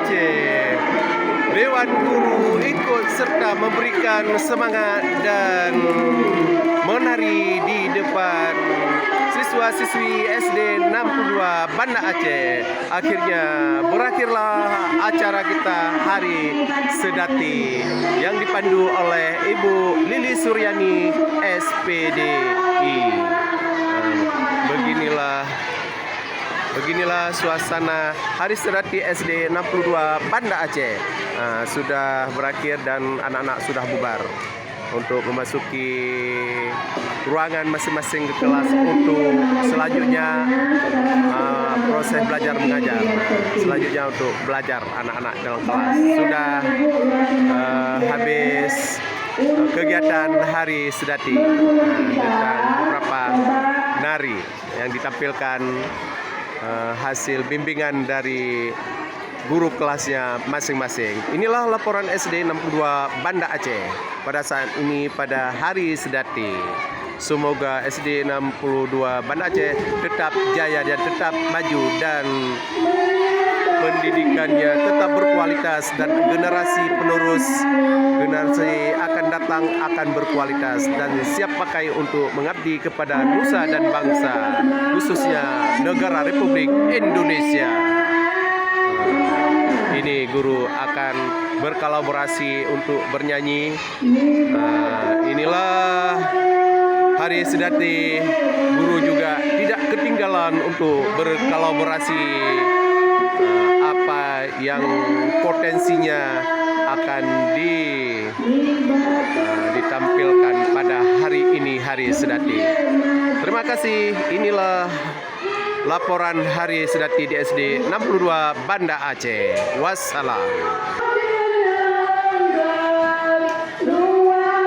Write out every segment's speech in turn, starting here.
Aceh. Dewan Guru ikut serta memberikan semangat dan menari di depan siswa-siswi SD 62 Banda Aceh. Akhirnya berakhirlah acara kita Hari Sedati yang dipandu oleh Ibu Lili Suryani SPDI. Beginilah suasana Hari Sedati SD 62 Banda Aceh. Sudah berakhir dan anak-anak sudah bubar untuk memasuki ruangan masing-masing ke kelas untuk selanjutnya proses belajar mengajar. Selanjutnya untuk belajar anak-anak dalam kelas. Sudah habis kegiatan Hari Sedati tentang beberapa nari yang ditampilkan hasil bimbingan dari guru kelasnya masing-masing. Inilah laporan SD 62 Banda Aceh pada saat ini pada Hari Sedati. Semoga SD 62 Banda Aceh tetap jaya dan tetap maju dan pendidikannya tetap berkualitas dan generasi penerus generasi akan datang akan berkualitas dan siap pakai untuk mengabdi kepada nusa dan bangsa, khususnya negara Republik Indonesia. Ini guru akan berkolaborasi untuk bernyanyi. Inilah Hari Sedati. Guru juga tidak ketinggalan untuk berkolaborasi apa yang potensinya akan ditampilkan pada hari ini, Hari Sedati. Terima kasih. Inilah laporan Hari Sedati di SD 62 Banda Aceh. Wassalam.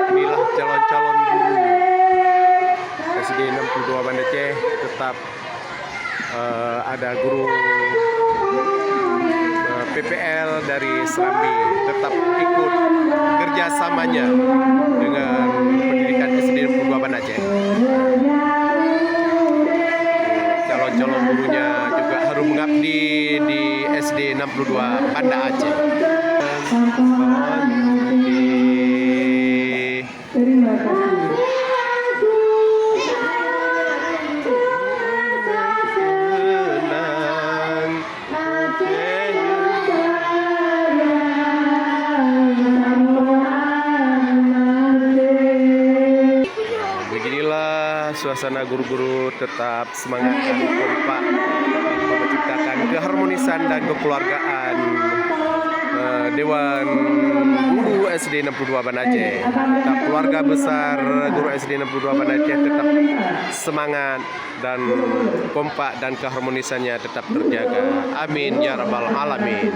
Inilah calon-calon guru SD 62 Banda Aceh. Tetap ada guru PPL dari Serambi tetap ikut kerjasamanya dengan pendidikan SD 62 Banda Aceh. Calon gurunya juga harus mengabdi di SD 62 Banda Aceh. Terima kasih. Beginilah suasana guru-guru tetap semangat dan kompak menciptakan keharmonisan dan kekeluargaan. Dewan Guru SD 62 Banda Aceh, tetap keluarga besar guru SD 62 Banda Aceh tetap semangat dan kompak dan keharmonisannya tetap terjaga. Amin ya rabbal alamin.